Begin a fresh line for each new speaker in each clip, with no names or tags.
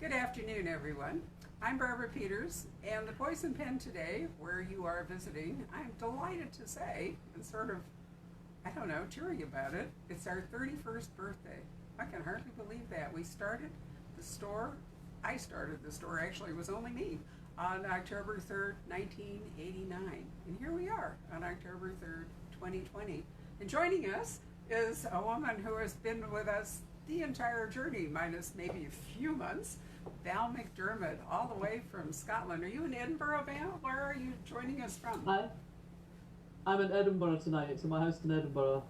Good afternoon, everyone. I'm Barbara Peters, and the Poison Pen today, where you are visiting, I'm delighted to say, and sort of, I don't know, cheery about it, it's our 31st birthday. I can hardly believe that. We started the store, I started the store, actually, it was only me, on October 3rd, 1989. And here we are on October 3rd, 2020. And joining us is a woman who has been with us the entire journey, minus maybe a few months, Val McDermid, all the way from Scotland. Are you in Edinburgh, Val? Where are you joining us from?
Hi, I'm in Edinburgh tonight. It's in my house in Edinburgh,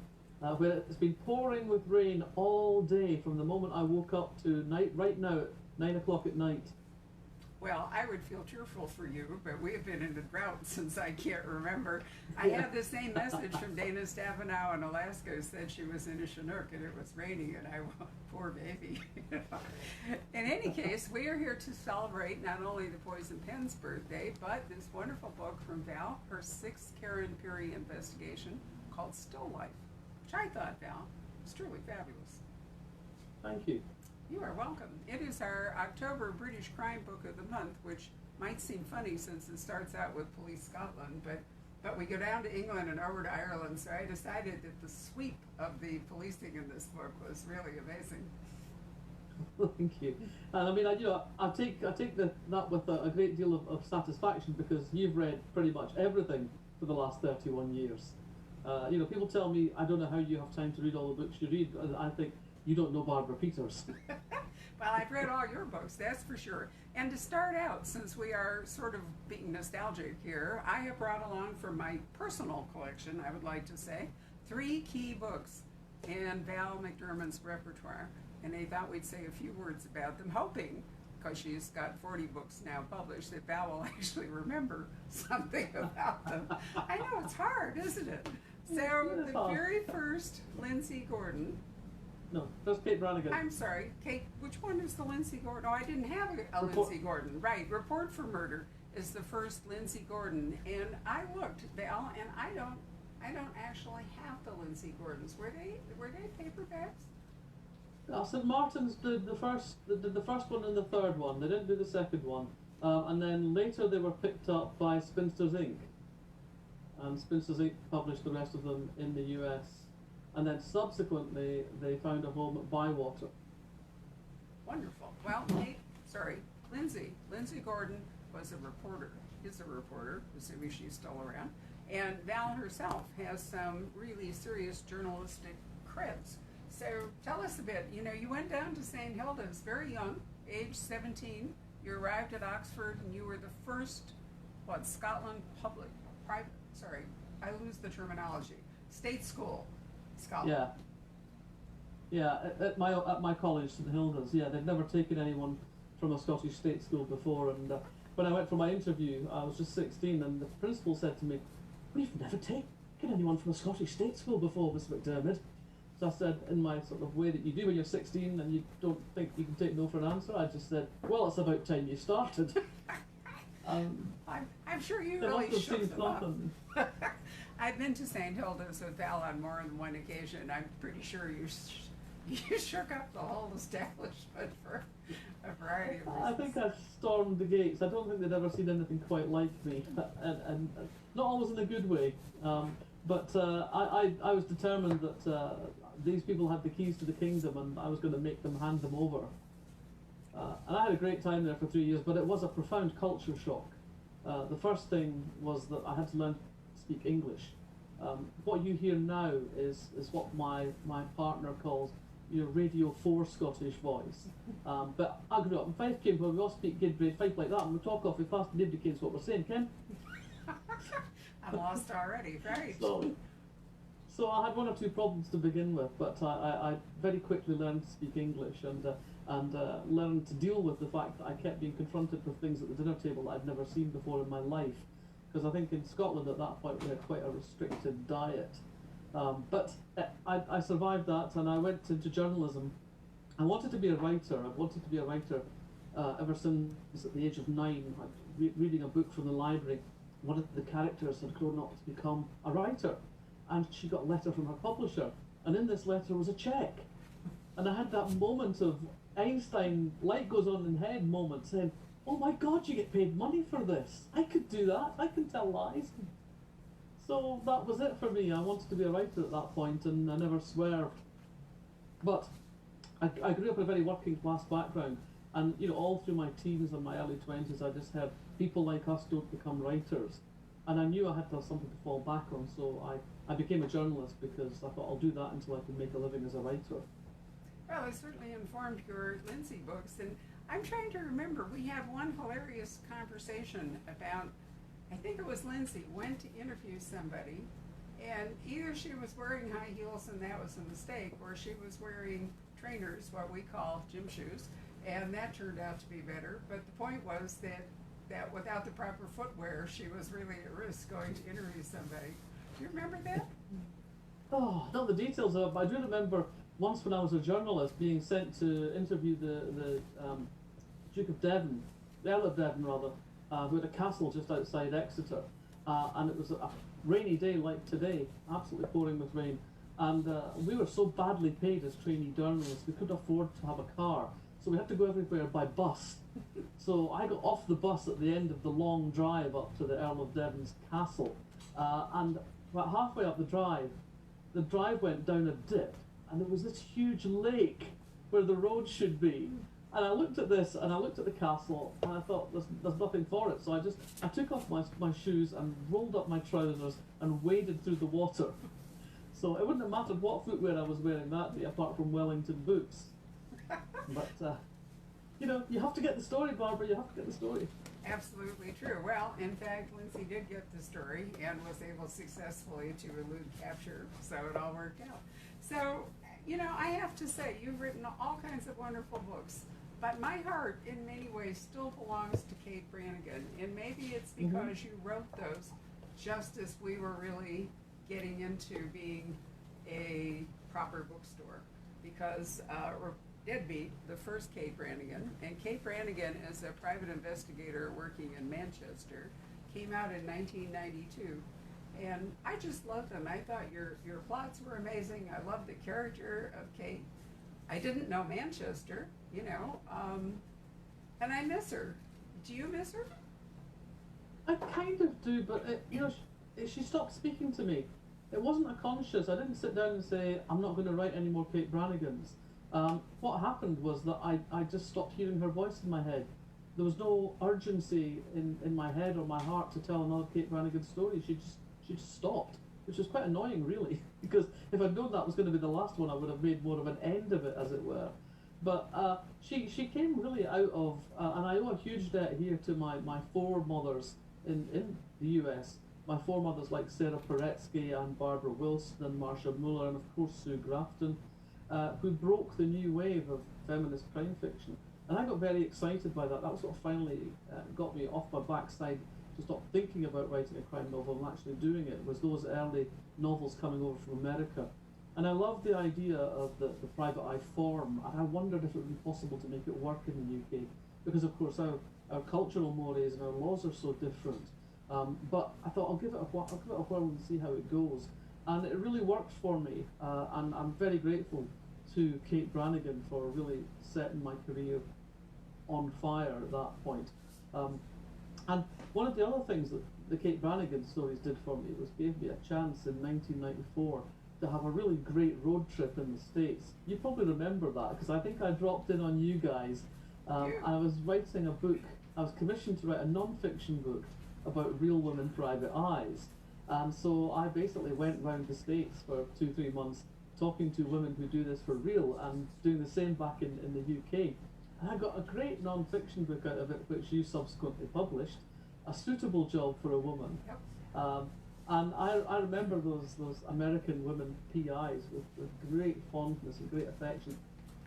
where it's been pouring with rain all day from the moment I woke up to right now at 9 o'clock at night.
Well, I would feel cheerful for you, but we have been in a drought since I can't remember. I had the same message from Dana Stavenow in Alaska, who said she was in a Chinook and it was raining, and I went, poor baby. In any case, we are here to celebrate not only the Poison Pen's birthday, but this wonderful book from Val, her sixth Karen Pirie investigation called Still Life, which I thought, Val, was truly fabulous.
Thank you.
You are welcome. It is our October British Crime Book of the Month, which might seem funny since it starts out with Police Scotland, but we go down to England and over to Ireland, so I decided that the sweep of the policing in this book was really amazing.
Thank you. And I mean, I take that with a great deal of satisfaction, because you've read pretty much everything for the last 31 years. People tell me, I don't know how you have time to read all the books you read. I think you don't know Barbara Peters.
Well, I've read all your books, that's for sure. And to start out, since we are sort of being nostalgic here, I have brought along from my personal collection, I would like to say, 3 key books in Val McDermid's repertoire. And they thought we'd say a few words about them, hoping, because she's got 40 books now published, that Val will actually remember something about them. I know, it's hard, isn't it? So the very first, Lindsay Gordon.
No, that's Kate Brannigan.
I'm sorry, Kate, which one is the Lindsay Gordon? Oh, I didn't have a Lindsay Gordon. Right, Report for Murder is the first Lindsay Gordon. And I looked, Val, and I don't actually have the Lindsay Gordons. Were they paperbacks?
St. Martin's did the first one and the third one. They didn't do the second one. And then later they were picked up by Spinsters Inc. And Spinsters Inc. published the rest of them in the US. And then subsequently, they found a home at Bywater.
Wonderful. Well, Lindsay Gordon was a reporter, is a reporter, assuming she's still around. And Val herself has some really serious journalistic creds. So tell us a bit. You went down to St. Hilda's very young, age 17. You arrived at Oxford, and you were the first, Scotland I lose the terminology, state school. Scotland.
Yeah. At my college, St. Hilda's. Yeah, they'd never taken anyone from a Scottish state school before. And when I went for my interview, I was just 16, and the principal said to me, "We've never taken anyone from a Scottish state school before, Miss McDermid." So I said, in my sort of way that you do when you're 16 and you don't think you can take no for an answer, I just said, "Well, it's about time you started."
I'm sure you really shook them up. I've been to St. Hilda's with Val on more than one occasion. I'm pretty sure you shook up the whole establishment for a variety of reasons.
I think I stormed the gates. I don't think they'd ever seen anything quite like me, and not always in a good way. But I was determined that these people had the keys to the kingdom, and I was going to make them hand them over. And I had a great time there for 3 years, but it was a profound culture shock. The first thing was that I had to learn to speak English. What you hear now is what my partner calls your Radio 4 Scottish voice. But I grew up in Fife, Kim, where we all speak good grade Fife like that, and we talk awfully fast and nobody cares what we're saying, Ken.
I'm lost already, right?
So I had 1 or 2 problems to begin with, but I very quickly learned to speak English and learned to deal with the fact that I kept being confronted with things at the dinner table that I'd never seen before in my life. Because I think in Scotland at that point we had quite a restricted diet. But I survived that, and I went into journalism. I wanted to be a writer. I've wanted to be a writer ever since at the age of 9. Reading a book from the library, one of the characters had grown up to become a writer. And she got a letter from her publisher, and in this letter was a cheque. And I had that moment of Einstein light goes on in head moment saying, oh my God, you get paid money for this. I could do that. I can tell lies. So that was it for me. I wanted to be a writer at that point, and I never swerved. But I grew up in a very working class background, and all through my teens and my early 20s, I just heard people like us don't become writers, and I knew I had to have something to fall back on. So I became a journalist because I thought I'll do that until I can make a living as a writer.
Well, it certainly informed your Lindsay books, and I'm trying to remember, we had one hilarious conversation about, I think it was Lindsay, went to interview somebody, and either she was wearing high heels and that was a mistake, or she was wearing trainers, what we call gym shoes, and that turned out to be better. But the point was that without the proper footwear, she was really at risk going to interview somebody. Do you remember that?
Oh, not the details of it, but I do remember once when I was a journalist being sent to interview the Duke of Devon, the Earl of Devon rather, who had a castle just outside Exeter, and it was a rainy day like today, absolutely pouring with rain, and we were so badly paid as trainee journalists, we couldn't afford to have a car, so we had to go everywhere by bus. So I got off the bus at the end of the long drive up to the Earl of Devon's castle, and about halfway up the drive went down a dip, and there was this huge lake where the road should be. And I looked at this, and I looked at the castle, and I thought, there's nothing for it. So I took off my shoes and rolled up my trousers and waded through the water. So it wouldn't have mattered what footwear I was wearing that day, apart from Wellington boots. But, you have to get the story, Barbara, you have to get the story.
Absolutely true. Well, in fact, Lindsay did get the story and was able successfully to elude capture, so it all worked out. So, I have to say, you've written all kinds of wonderful books, but my heart, in many ways, still belongs to Kate Brannigan, and maybe it's because you wrote those just as we were really getting into being a proper bookstore, because Deadbeat, the first Kate Brannigan, and Kate Brannigan is a private investigator working in Manchester, came out in 1992, and I just loved them. I thought your plots were amazing. I loved the character of Kate. I didn't know Manchester, and I miss her. Do you miss her?
I kind of do, but she stopped speaking to me. It wasn't a conscious. I didn't sit down and say, I'm not going to write any more Kate Brannigans. What happened was that I just stopped hearing her voice in my head. There was no urgency in my head or my heart to tell another Kate Brannigan story. She just stopped, which was quite annoying, really, because if I'd known that was going to be the last one, I would have made more of an end of it, as it were. But she came really out of, and I owe a huge debt here to my foremothers in the US. My foremothers like Sarah Paretsky and Barbara Wilson and Marcia Muller and of course Sue Grafton, who broke the new wave of feminist crime fiction. And I got very excited by that. That was what finally got me off my backside to stop thinking about writing a crime novel and actually doing it, was those early novels coming over from America. And I loved the idea of the private eye form, and I wondered if it would be possible to make it work in the UK, because of course our cultural mores and our laws are so different. But I thought I'll give it a whirl and see how it goes. And it really worked for me, and I'm very grateful to Kate Brannigan for really setting my career on fire at that point. And one of the other things that the Kate Brannigan stories did for me was gave me a chance in 1994 to have a really great road trip in the States. You probably remember that, because I think I dropped in on you guys. I was writing a book, I was commissioned to write a non-fiction book about real women private eyes. And so I basically went round the States for 2-3 months talking to women who do this for real and doing the same back in the UK. And I got a great non-fiction book out of it, which you subsequently published, A Suitable Job for a Woman.
Yep.
And I remember those American women PIs with great fondness and great affection.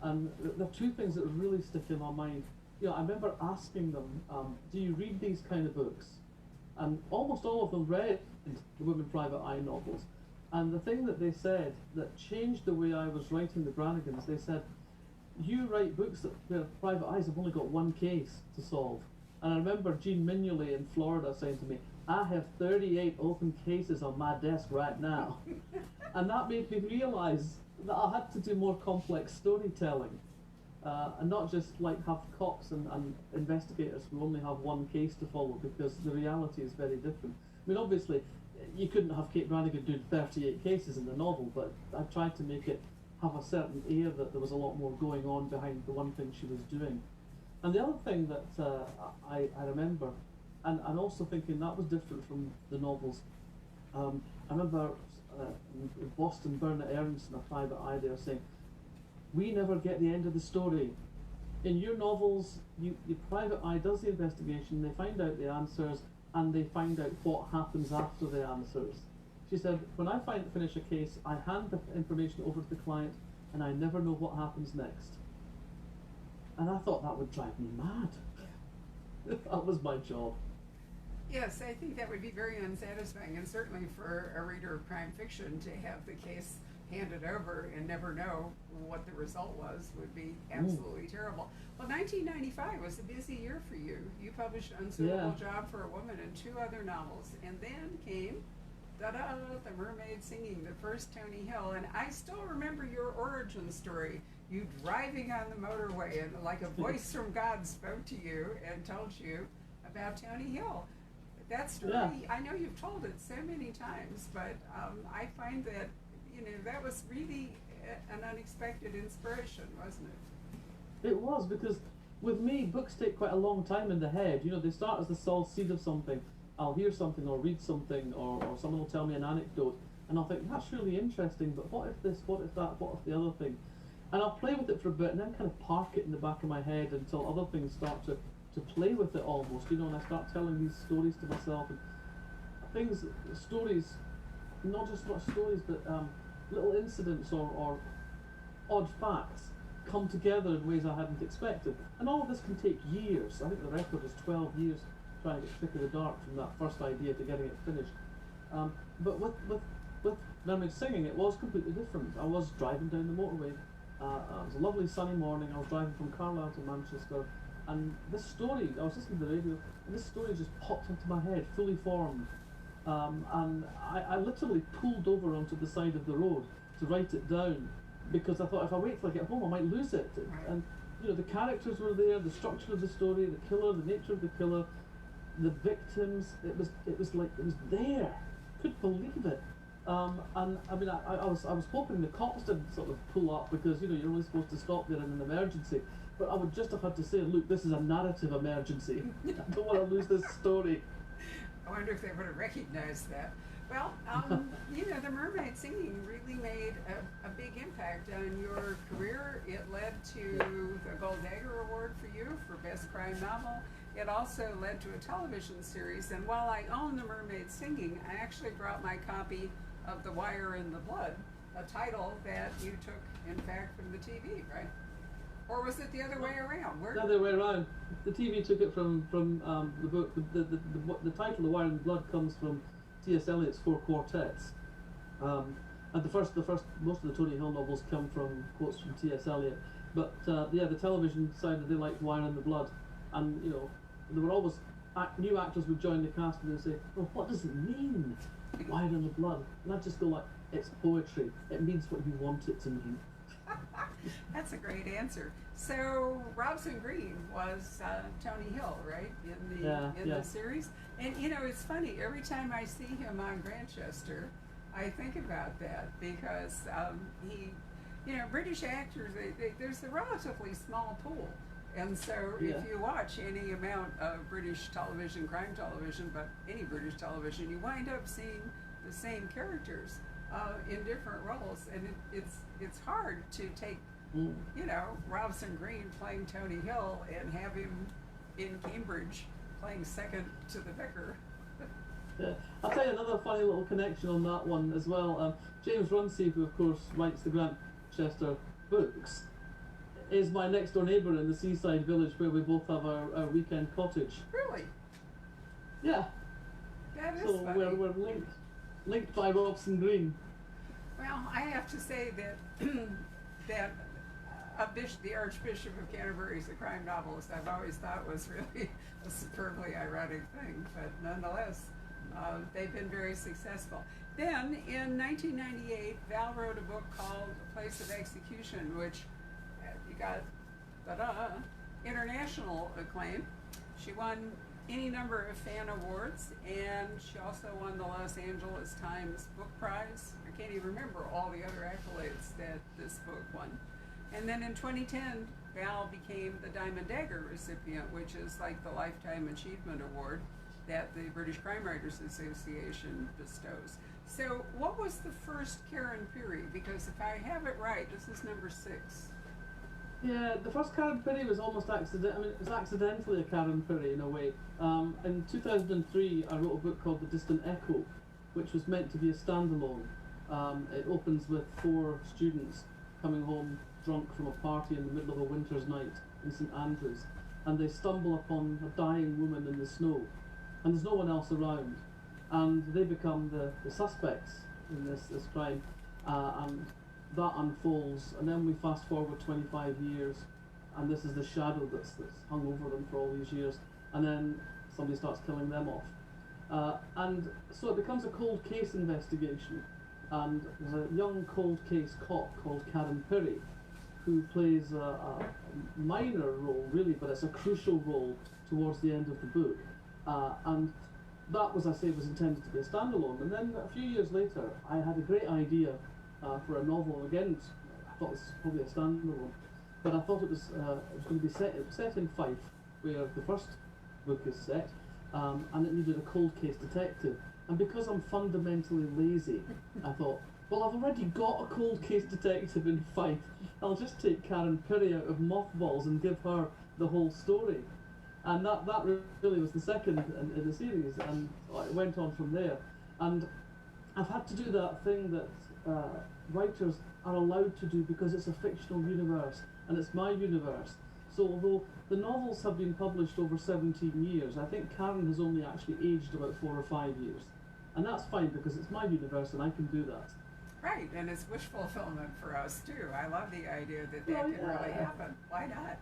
And there are two things that really stick in my mind. I remember asking them, do you read these kind of books? And almost all of them read the women private eye novels. And the thing that they said that changed the way I was writing the Brannigans, they said, you write books where private eyes have only got one case to solve. And I remember Jean Mignolet in Florida saying to me, I have 38 open cases on my desk right now. And that made me realise that I had to do more complex storytelling. and not just like have cops and investigators who only have one case to follow, because the reality is very different. I mean, obviously, you couldn't have Kate Brannigan doing 38 cases in the novel, but I tried to make it have a certain air that there was a lot more going on behind the one thing she was doing. And the other thing that I remember, and also thinking that was different from the novels, I remember in Boston, Bernard Ernst in A Private Eye there saying, "We never get the end of the story. In your novels, your private eye does the investigation, they find out the answers, and they find out what happens after the answers." She said, "When I finish a case, I hand the information over to the client, and I never know what happens next." And I thought that would drive me mad. That was my job.
Yes, I think that would be very unsatisfying, and certainly for a reader of crime fiction to have the case handed over and never know what the result was would be absolutely terrible. Well, 1995 was a busy year for you. You published Unsuitable Job for a Woman and 2 other novels, and then came da-da, The Mermaid Singing, the first Tony Hill. And I still remember your origin story, you driving on the motorway, and like a voice from God spoke to you and told you about Tony Hill. That story, I know you've told it so many times, but I find that, you know, that was really an unexpected inspiration, wasn't it?
It was, because with me, books take quite a long time in the head. You know, they start as the small seed of something. I'll hear something or read something, or someone will tell me an anecdote, and I'll think, that's really interesting, but what if this, what if that, what if the other thing? And I'll play with it for a bit, and then kind of park it in the back of my head until other things start to play with it almost, you know, and I start telling these stories to myself, and things, stories, not just much stories, but little incidents or odd facts come together in ways I hadn't expected. And all of this can take years. I think the record is 12 years trying to get thick of the dark from that first idea to getting it finished. But with Mermaid Singing, it was completely different. I was driving down the motorway. It was a lovely sunny morning. I was driving from Carlisle to Manchester, and this story, I was listening to the radio, and this story just popped into my head, fully formed. And I literally pulled over onto the side of the road to write it down, because I thought if I wait till I get home I might lose it. And you know, the characters were there, the structure of the story, the killer, the nature of the killer, the victims, it was like, it was there. Couldn't believe it. And I mean, I was hoping the cops didn't sort of pull up, because you know, you're only supposed to stop there in an emergency. But I would just have had to say, look, this is a narrative emergency. I don't want to lose this story.
I wonder if they would have recognized that. Well, you know, The Mermaid Singing really made a big impact on your career. It led to the Gold Dagger Award for you for Best Crime Novel. It also led to a television series, and while I own The Mermaid Singing, I actually brought my copy of The Wire and the Blood, a title that you took, in fact, from the TV, right? Or was it the other way around?
The other way around. The TV took it from the book. The title, The Wire and the Blood, comes from T.S. Eliot's 4 quartets. And most of the Tony Hill novels come from quotes from T.S. Eliot. But yeah, the television decided they liked Wire and the Blood, and you know, there were always new actors would join the cast and they'd say, "Well, what does it mean, Wire and the Blood?" And I'd just go like, "It's poetry. It means what you want it to mean."
That's a great answer. So Robson Green was Tony Hill, right, in the series? And you know, it's funny, every time I see him on Grantchester, I think about that, because he, you know, British actors, there's a relatively small pool. And so if you watch any amount of British television, crime television, but any British television, you wind up seeing the same characters in different roles, and it's hard to take, you know, Robson Green playing Tony Hill and have him in Cambridge playing second to the vicar.
Yeah, I'll tell you another funny little connection on that one as well. James Runcie, who of course writes the Grantchester books, is my next door neighbour in the seaside village where we both have our weekend cottage.
Really?
Yeah.
That is
so
funny.
we're linked by Robson Green.
Well, I have to say that that the Archbishop of Canterbury is a crime novelist, I've always thought was really a superbly ironic thing, but nonetheless, they've been very successful. Then, in 1998, Val wrote a book called A Place of Execution, which you got ta-da, international acclaim. She won any number of fan awards, and she also won the Los Angeles Times Book Prize. I can't even remember all the other accolades that this book won. And then in 2010, Val became the Diamond Dagger recipient, which is like the Lifetime Achievement Award that the British Crime Writers Association bestows. So what was the first Karen Pirie? Because if I have it right, this is number 6.
Yeah, the first Karen Pirie was almost accident. I mean, it was accidentally a Karen Pirie in a way. In 2003, I wrote a book called The Distant Echo, which was meant to be a standalone. It opens with 4 students coming home drunk from a party in the middle of a winter's night in St Andrews, and they stumble upon a dying woman in the snow, and there's no one else around, and they become the suspects in this crime, and that unfolds, and then we fast forward 25 years, and this is the shadow that's hung over them for all these years, and then somebody starts killing them off. And so it becomes a cold case investigation, and there's a young cold case cop called Karen Pirie, who plays a minor role really, but it's a crucial role towards the end of the book. And that, as I say, was intended to be a standalone. And then a few years later, I had a great idea for a novel. Again, I thought this was probably a standalone, but I thought it was going to be set in Fife, where the first book is set, and it needed a cold case detective. And because I'm fundamentally lazy, I thought, well, I've already got a cold case detective in Fife. I'll just take Karen Pirie out of mothballs and give her the whole story. And that really was the second in the series, and it went on from there. And I've had to do that thing that writers are allowed to do because it's a fictional universe, and it's my universe. So although the novels have been published over 17 years, I think Karen has only actually aged about 4 or 5 years. And that's fine because it's my universe and I can do that.
Right, and it's wish fulfillment for us too. I love the idea that can really happen. Why not?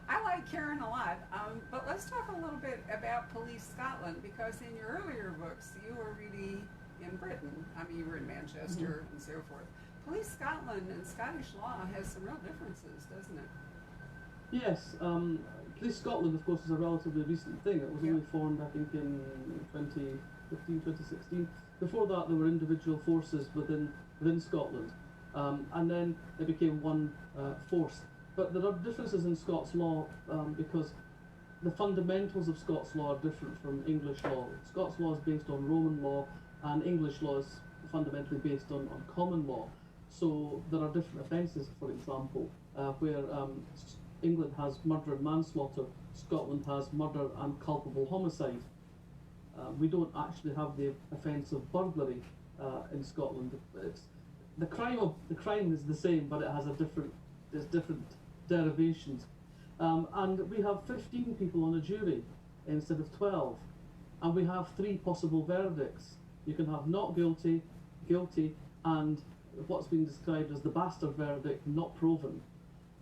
I like Karen a lot, but let's talk a little bit about Police Scotland, because in your earlier books you were really in Britain. I mean, you were in Manchester and so forth. Police Scotland and Scottish law has some real differences, doesn't it?
Yes, Police Scotland, of course, is a relatively recent thing. It was only formed, I think, in 2015, 2016. Before that, there were individual forces within Scotland, and then it became one force. But there are differences in Scots law because the fundamentals of Scots law are different from English law. Scots law is based on Roman law, and English law is fundamentally based on common law. So there are different offences, for example, where England has murder and manslaughter, Scotland has murder and culpable homicide. We don't actually have the offence of burglary in Scotland. The crime is the same, but it has different derivations. And we have 15 people on a jury instead of 12, and we have 3 possible verdicts. You can have not guilty, guilty, and what's been described as the bastard verdict, not proven.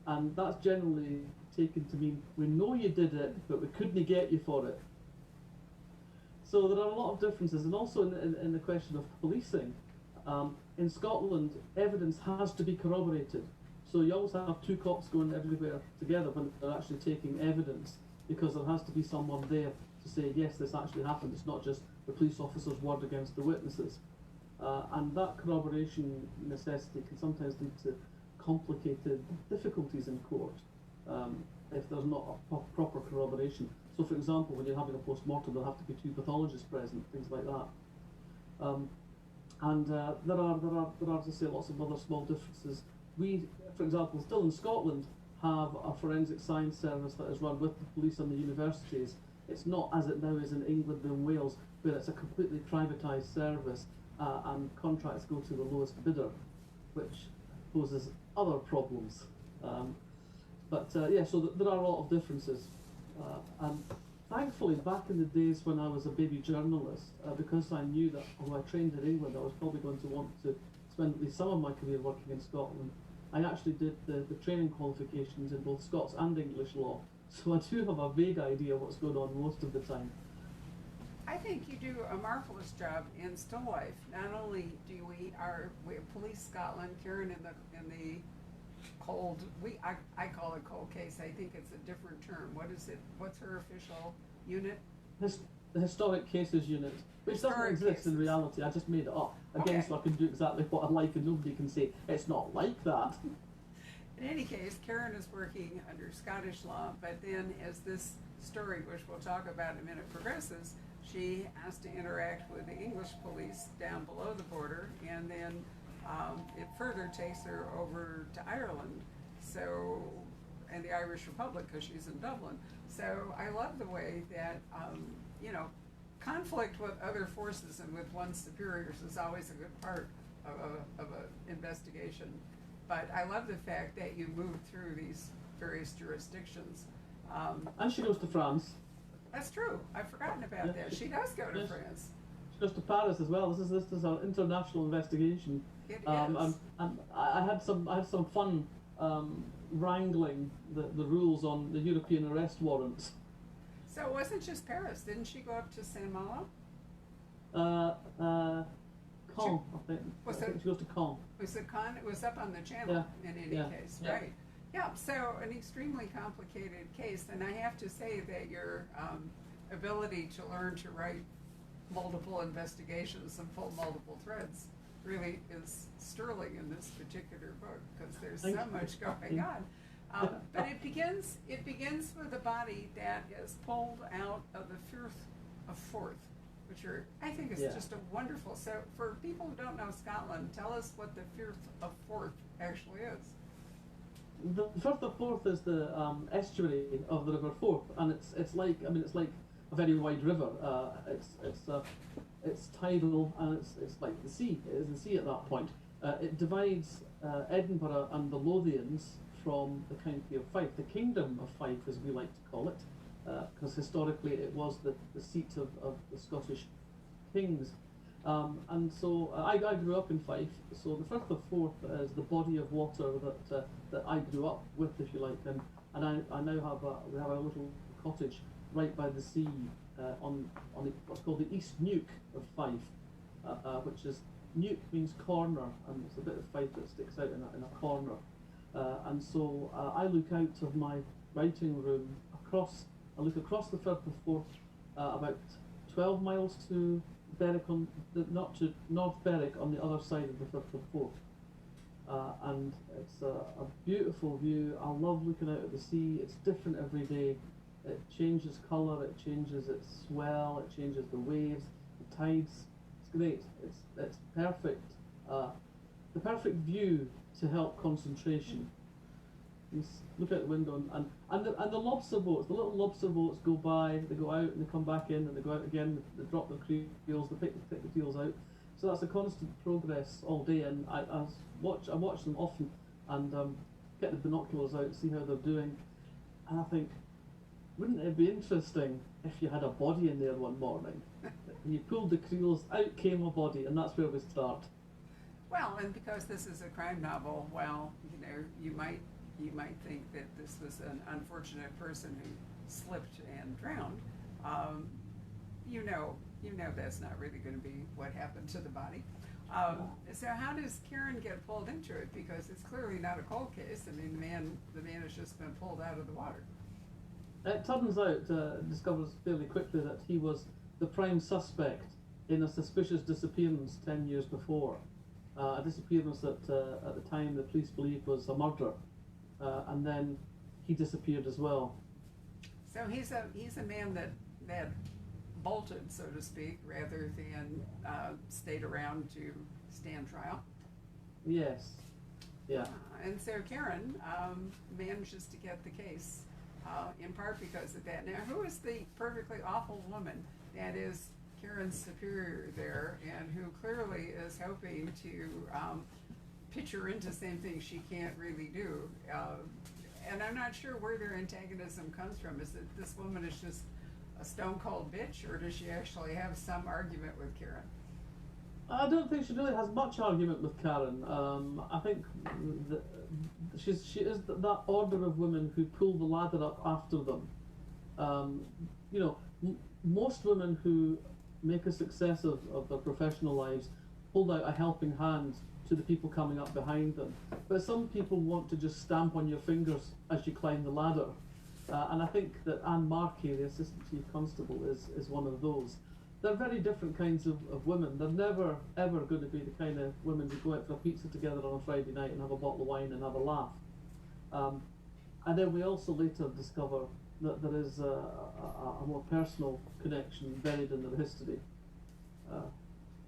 And that's generally taken to mean we know you did it, but we couldn't get you for it. So there are a lot of differences, and also in the question of policing. In Scotland, evidence has to be corroborated. So you always have 2 cops going everywhere together when they're actually taking evidence, because there has to be someone there to say, yes, this actually happened. It's not just the police officer's word against the witnesses. And that corroboration necessity can sometimes lead to complicated difficulties in court if there's not a proper corroboration. So, for example, when you're having a post-mortem, there'll have to be 2 pathologists present, things like that. There are, as I say, lots of other small differences. We, for example, still in Scotland, have a forensic science service that is run with the police and the universities. It's not as it now is in England and Wales, where it's a completely privatised service and contracts go to the lowest bidder, which poses other problems. So there are a lot of differences. And thankfully, back in the days when I was a baby journalist, because I knew that although I trained in England, I was probably going to want to spend at least some of my career working in Scotland, I actually did the training qualifications in both Scots and English law. So I do have a vague idea what's going on most of the time.
I think you do a marvelous job in still life. Not only do we have Police Scotland, Karen in the cold. I call it cold case. I think it's a different term. What is it? What's her official unit?
The Historic Cases Unit, which doesn't
Historic
exist in
cases.
reality. I just made it up again,
Okay.
so I can do exactly what I like, and nobody can say it's not like that.
In any case, Karen is working under Scottish law, but then as this story, which we'll talk about in a minute, progresses, she has to interact with the English police down below the border, and then it further takes her over to Ireland, so, and the Irish Republic, because she's in Dublin. So I love the way that, conflict with other forces and with one's superiors is always a good part of a investigation. But I love the fact that you move through these various jurisdictions.
And she goes to France.
That's true. I've forgotten about
Yeah.
that. She does go to
Yes.
France.
She goes to Paris as well. This is an international investigation.
It is.
And I had some fun wrangling the rules on the European arrest warrants.
So it wasn't just Paris. Didn't she go up to Saint Malo?
Caen, I think.
Was
I think
it-
she goes to Caen.
Was it Con? It was up on the channel in any
Yeah.
case,
Yeah.
right? Yeah. So an extremely complicated case, and I have to say that your ability to learn to write multiple investigations and pull multiple threads really is sterling in this particular book, because there's
Thank
so
you.
much going
Thank you.
on. But it begins with a body that is pulled out of the Firth of Forth, which I think is
Yeah.
just a wonderful. So for people who don't know Scotland, tell us what the Firth of Forth actually is.
The Firth of Forth is the estuary of the River Forth, and it's like a very wide river. It's tidal, and it's like the sea. It is the sea at that point. It divides Edinburgh and the Lothians from the county of Fife, the kingdom of Fife, as we like to call it, because historically it was the seat of the Scottish kings. And so I grew up in Fife, so the Firth of Forth is the body of water that I grew up with, if you like, and I now we have a little cottage right by the sea on what's called the East Neuk of Fife, which is Neuk means corner, and it's a bit of Fife that sticks out in a corner. And so I look out of my writing room I look across the Firth of Forth, about 12 miles to Berwick not to North Berwick on the other side of the Firth of Forth. And it's a beautiful view. I love looking out at the sea. It's different every day. It changes colour, it changes its swell, it changes the waves, the tides. It's great. It's perfect. The perfect view to help concentration. You look out the window and the lobster boats, the little lobster boats go by, they go out and they come back in and they go out again, they drop their creels, they pick the teals out. So that's a constant progress all day, and I watch them often and get the binoculars out, see how they're doing, and I think, wouldn't it be interesting if you had a body in there one morning? And you pulled the creels, out came a body, and that's where we start.
Well, and because this is a crime novel, you might think that this was an unfortunate person who slipped and drowned. That's not really going to be what happened to the body. So how does Karen get pulled into it? Because it's clearly not a cold case. I mean, the man has just been pulled out of the water.
It turns out, discovers fairly quickly that he was the prime suspect in a suspicious disappearance 10 years before. A disappearance that at the time the police believed was a murder, and then he disappeared as well.
So he's a man that bolted, so to speak, rather than stayed around to stand trial.
Yes, yeah.
And so Karen manages to get the case, in part because of that. Now, who is the perfectly awful woman that is Karen's superior there, and who clearly is hoping to pitch her into the same thing she can't really do? And I'm not sure where their antagonism comes from. Is it this woman is just a stone cold bitch, or does she actually have some argument with Karen?
I don't think she really has much argument with Karen. I think she is that order of women who pull the ladder up after them. Most women who make a success of their professional lives hold out a helping hand to the people coming up behind them. But some people want to just stamp on your fingers as you climb the ladder. And I think that Anne Markey, the Assistant Chief Constable, is one of those. They're very different kinds of women. They're never, ever going to be the kind of women who go out for a pizza together on a Friday night and have a bottle of wine and have a laugh. And then we also later discover that there is a more personal connection buried in their history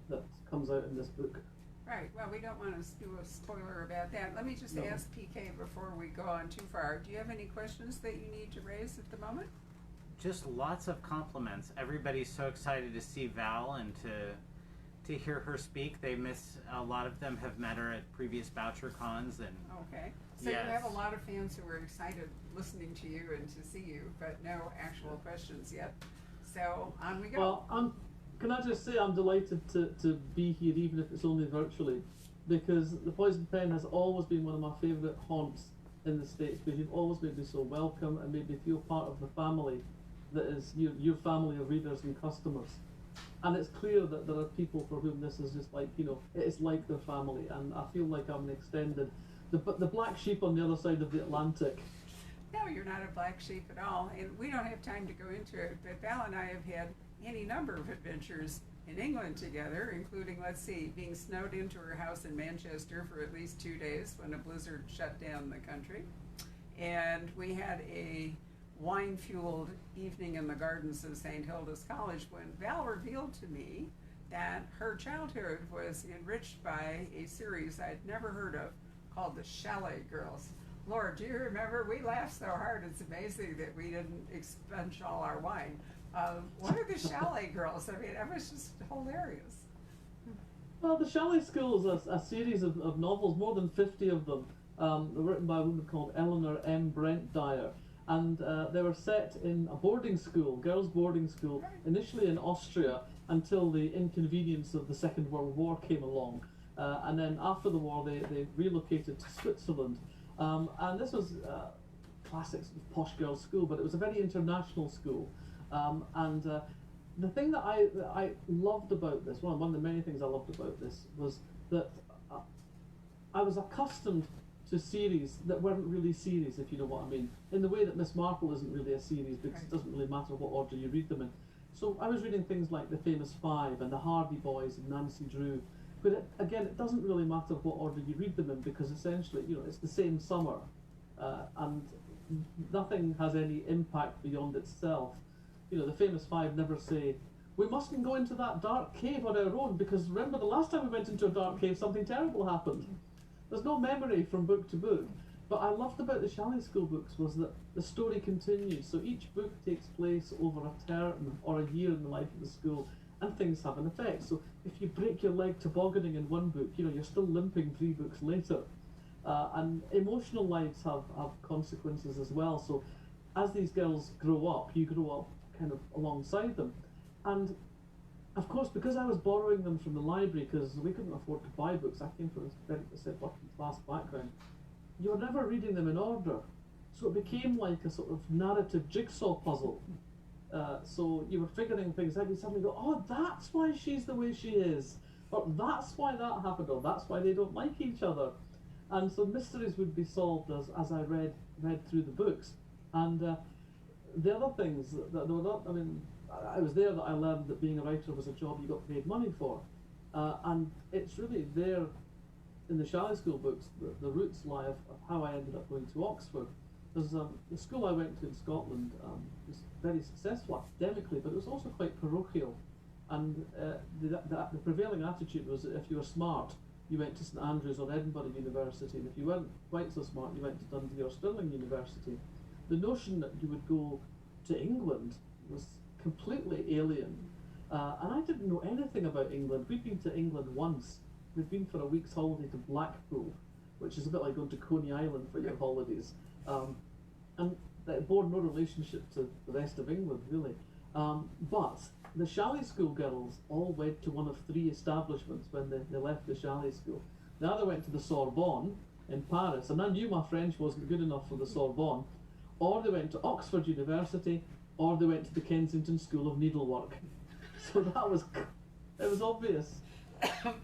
that comes out in this book.
Right, well, we don't want to do a spoiler about that. Let me just ask PK before we go on too far. Do you have any questions that you need to raise at the moment?
Just lots of compliments. Everybody's so excited to see Val and to hear her speak. A lot of them have met her at previous Boucher cons. And
okay, so
yes.
You have a lot of fans who are excited listening to you and to see you, but no actual questions yet. So on we go.
Well, can I just say I'm delighted to be here, even if it's only virtually, because the Poison Pen has always been one of my favourite haunts in the States, because you've always made me so welcome and made me feel part of the family that is your family of readers and customers. And it's clear that there are people for whom this is just like, it's like their family, and I feel like I'm an extended, the black sheep on the other side of the Atlantic.
No, you're not a black sheep at all, and we don't have time to go into it, but Val and I have had any number of adventures in England together, including, let's see, being snowed into her house in Manchester for at least 2 days when a blizzard shut down the country. And we had a wine-fueled evening in the gardens of St. Hilda's College when Val revealed to me that her childhood was enriched by a series I'd never heard of called the Chalet Girls. Lord, do you remember? We laughed so hard, it's amazing that we didn't expunge all our wine. What are the Chalet Girls? I mean, it was just hilarious.
Well, the Chalet School is a series of novels, more than 50 of them, written by a woman called Eleanor M. Brent Dyer. And they were set in a boarding school, girls' boarding school, initially in Austria until the inconvenience of the Second World War came along. And then after the war, they relocated to Switzerland. And this was classic sort of posh girls' school, but it was a very international school. And the thing that I loved about this, one of the many things I loved about this, was that I was accustomed to series that weren't really series, if you know what I mean, in the way that Miss Marple isn't really a series because it doesn't really matter what order you read them in. So I was reading things like The Famous Five and The Hardy Boys and Nancy Drew, but it doesn't really matter what order you read them in because essentially, it's the same summer, and nothing has any impact beyond itself. The Famous Five never say, we mustn't go into that dark cave on our own because remember the last time we went into a dark cave something terrible happened. There's no memory from book to book. But I loved about the Chalet School books was that the story continues. So each book takes place over a term or a year in the life of the school, and things have an effect. So if you break your leg tobogganing in one book, you're still limping 3 books later. And emotional lives have consequences as well. So as these girls grow up, you grow up kind of alongside them. And of course, because I was borrowing them from the library, because we couldn't afford to buy books, I came from a very working class background, you were never reading them in order. So it became like a sort of narrative jigsaw puzzle. So you were figuring things out, you suddenly go, oh, that's why she's the way she is, or that's why that happened, or that's why they don't like each other. And so mysteries would be solved as I read through the books. And the other things that were not, I was there that I learned that being a writer was a job you got paid money for. And it's really there in the Chalet School books, the roots lie of how I ended up going to Oxford. There's the school I went to in Scotland was very successful academically, but it was also quite parochial. And the prevailing attitude was that if you were smart, you went to St Andrews or Edinburgh University, and if you weren't quite so smart, you went to Dundee or Stirling University. The notion that you would go to England was completely alien, and I didn't know anything about England. We'd been to England once. We'd been for a week's holiday to Blackpool, which is a bit like going to Coney Island for your holidays, and it bore no relationship to the rest of England, really. But the Chalet School girls all went to one of 3 establishments when they left the Chalet School. They either went to the Sorbonne in Paris, and I knew my French wasn't good enough for the Sorbonne, or they went to Oxford University, or they went to the Kensington School of Needlework. So it was obvious.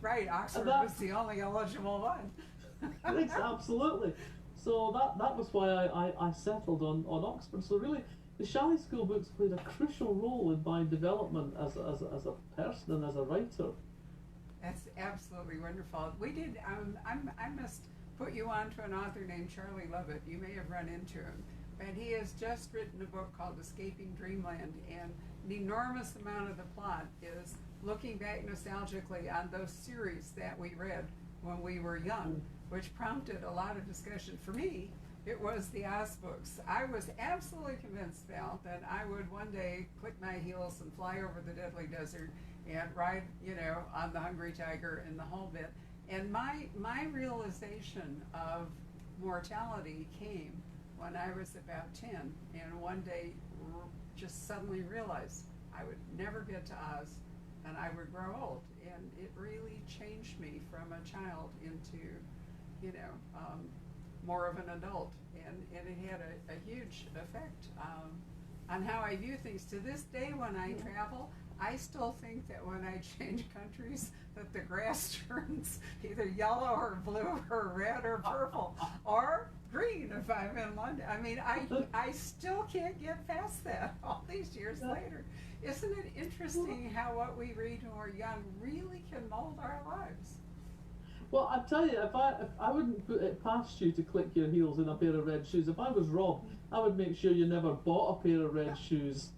Right, Oxford was the only eligible one.
Absolutely. So that was why I settled on Oxford. So really, the Shalley School books played a crucial role in my development as a person and as a writer.
That's absolutely wonderful. We did. I must put you on to an author named Charlie Lovett. You may have run into him, but he has just written a book called Escaping Dreamland, and an enormous amount of the plot is looking back nostalgically on those series that we read when we were young, which prompted a lot of discussion. For me, it was the Oz books. I was absolutely convinced, Val, that I would one day click my heels and fly over the deadly desert and ride, on the Hungry Tiger and the whole bit. And my realization of mortality came when I was about 10, and one day just suddenly realized I would never get to Oz and I would grow old. And it really changed me from a child into, more of an adult. And it had a huge effect on how I view things. To this day, when I travel, I still think that when I change countries, that the grass turns either yellow or blue or red or purple or green if I'm in London. I mean, I still can't get past that all these years later. Isn't it interesting how what we read when we're young really can mold our lives?
Well, I tell you, if I wouldn't put it past you to click your heels in a pair of red shoes. If I was Rob, I would make sure you never bought a pair of red shoes.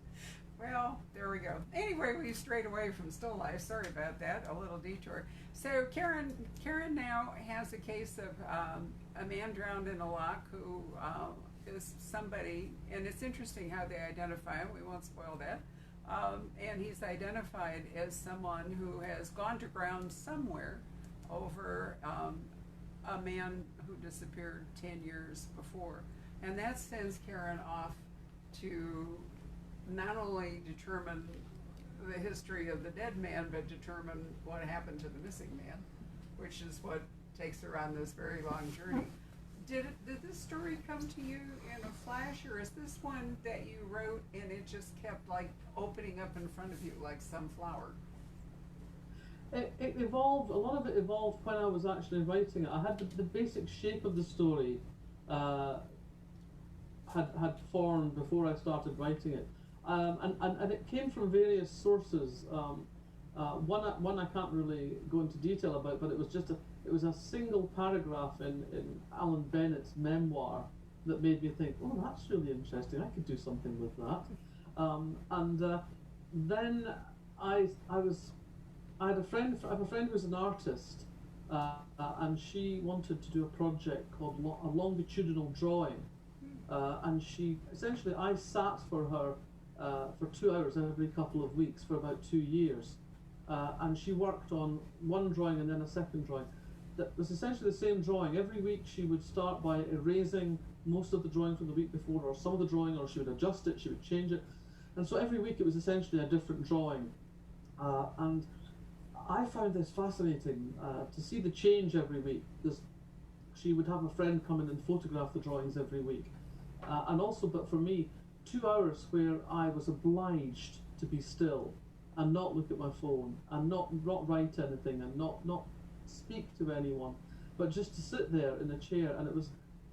Well, there we go. Anyway, we strayed away from still life. Sorry about that. A little detour. So Karen now has a case of a man drowned in a lock who is somebody, and it's interesting how they identify him. We won't spoil that. And he's identified as someone who has gone to ground somewhere over a man who disappeared 10 years before. And that sends Karen off to not only determine the history of the dead man, but determine what happened to the missing man, which is what takes her on this very long journey. Did this story come to you in a flash, or is this one that you wrote and it just kept like opening up in front of you like some flower?
It evolved. A lot of it evolved when I was actually writing it. I had the basic shape of the story had formed before I started writing it. And it came from various sources. One I can't really go into detail about, but it was a single paragraph in Alan Bennett's memoir that made me think, oh, that's really interesting. I could do something with that. Then I have a friend who's an artist, and she wanted to do a project called a longitudinal drawing, and I sat for her for 2 hours every couple of weeks for about 2 years, and she worked on one drawing and then a second drawing that was essentially the same drawing. Every week she would start by erasing most of the drawing from the week before, or some of the drawing, or she would adjust it, she would change it, and so every week it was essentially a different drawing. And I found this fascinating to see the change every week. She would have a friend come in and photograph the drawings every week, and also, but for me, 2 hours where I was obliged to be still and not look at my phone and not write anything and not speak to anyone, but just to sit there in a chair, and it was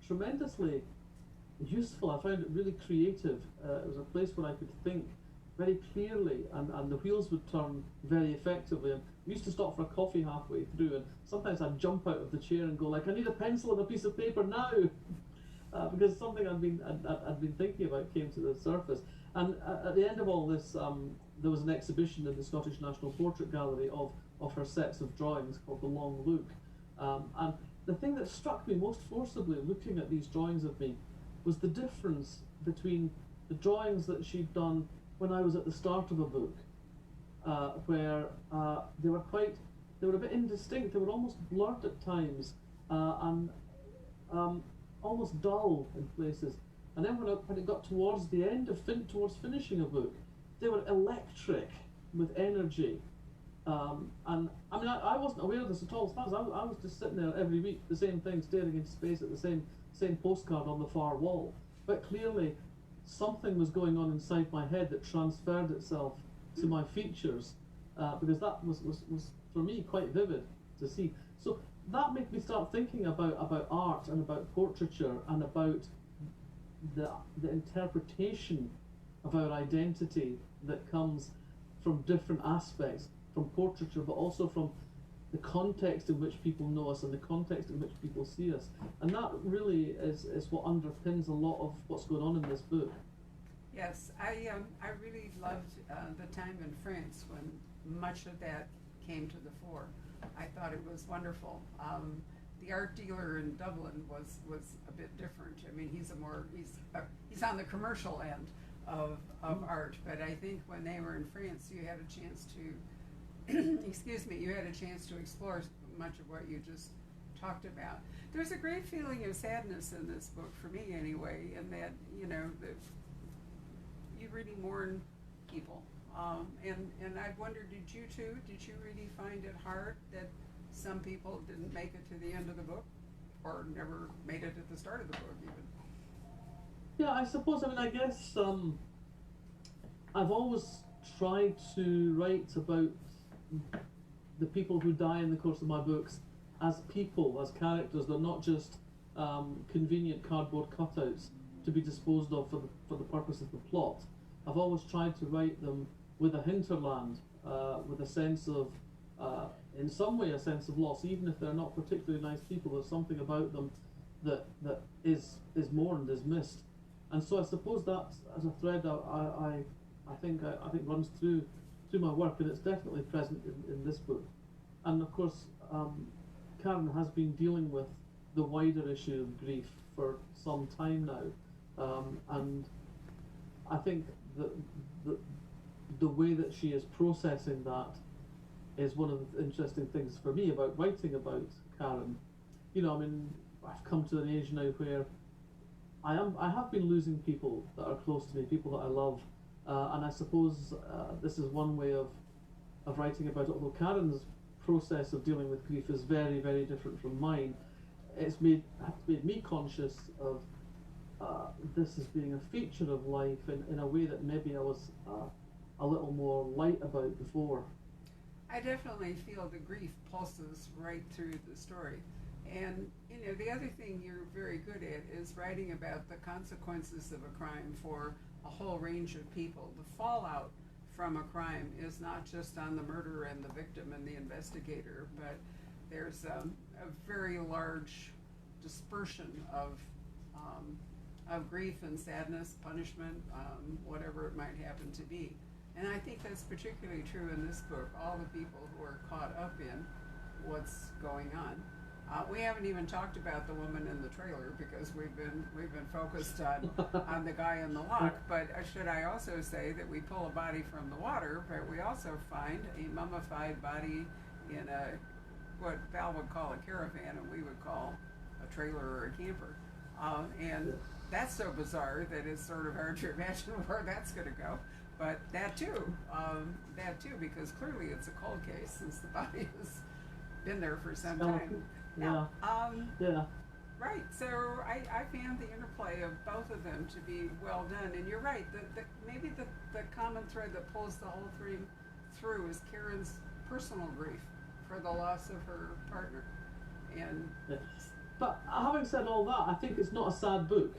tremendously useful. I found it really creative. It was a place where I could think very clearly, and the wheels would turn very effectively. And we used to stop for a coffee halfway through, and sometimes I'd jump out of the chair and go like, I need a pencil and a piece of paper now. Because something I'd been thinking about came to the surface. And at the end of all this, there was an exhibition in the Scottish National Portrait Gallery of her sets of drawings called The Long Look. And the thing that struck me most forcibly looking at these drawings of me was the difference between the drawings that she'd done when I was at the start of a book, where they were a bit indistinct, they were almost blurred at times, and almost dull in places. And then when it got towards the end of towards finishing a book, they were electric with energy. And I mean, I wasn't aware of this at all. As far as I was just sitting there every week, the same thing, staring into space at the same postcard on the far wall. But clearly, something was going on inside my head that transferred itself to my features, because that was for me, quite vivid to see. So that made me start thinking about art and about portraiture and about the interpretation of our identity that comes from different aspects, from portraiture, but also from the context in which people know us and the context in which people see us. And that really is what underpins a lot of what's going on in this book.
Yes, I really loved the time in France when much of that came to the fore. I thought it was wonderful. The art dealer in Dublin was a bit different. I mean, he's on the commercial end of art, but I think when they were in France, you had a chance to, excuse me, you had a chance to explore much of what you just talked about. There's a great feeling of sadness in this book, for me anyway, in that, you know, you really mourn people. And I wondered, did you too? Did you really find it hard that some people didn't make it to the end of the book, or never made it at the start of the book even?
Yeah, I suppose, I mean, I guess I've always tried to write about the people who die in the course of my books as people, as characters. They're not just convenient cardboard cutouts to be disposed of for the purpose of the plot. I've always tried to write them with a hinterland, with a sense of, in some way, a sense of loss. Even if they're not particularly nice people, there's something about them that is mourned, is missed. And so I suppose that, as a thread, I think runs through my work, and it's definitely present in this book. And of course, Karen has been dealing with the wider issue of grief for some time now, and I think that the way that she is processing that is one of the interesting things for me about writing about Karen. You know, I mean, I've come to an age now where I have been losing people that are close to me, people that I love, and I suppose this is one way of writing about it. Although Karen's process of dealing with grief is very, very different from mine, it's made me conscious of this as being a feature of life in a way that maybe I was a little more light about before.
I definitely feel the grief pulses right through the story. And, you know, the other thing you're very good at is writing about the consequences of a crime for a whole range of people. The fallout from a crime is not just on the murderer and the victim and the investigator, but there's a very large dispersion of grief and sadness, punishment, whatever it might happen to be. And I think that's particularly true in this book, all the people who are caught up in what's going on. We haven't even talked about the woman in the trailer because we've been focused on the guy in the lock. But should I also say that we pull a body from the water, but we also find a mummified body in what Val would call a caravan and we would call a trailer or a camper. And that's so bizarre that it's sort of hard to imagine where that's going to go. But that too, because clearly it's a cold case since the body has been there for some time.
Yeah.
Now, right, so I found the interplay of both of them to be well done. And you're right, maybe the common thread that pulls the whole thing through is Karen's personal grief for the loss of her partner. And
But having said all that, I think it's not a sad book.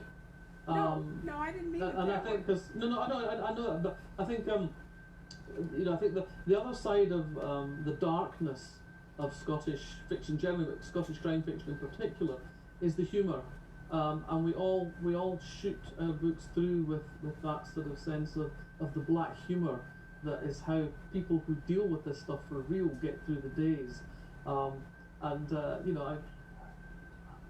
No, I didn't mean it
and
that
I think
way.
because I know that, but I think you know, I think the other side of the darkness of Scottish fiction generally, but Scottish crime fiction in particular, is the humour, and we all shoot our books through with that sort of sense of the black humour that is how people who deal with this stuff for real get through the days, and you know,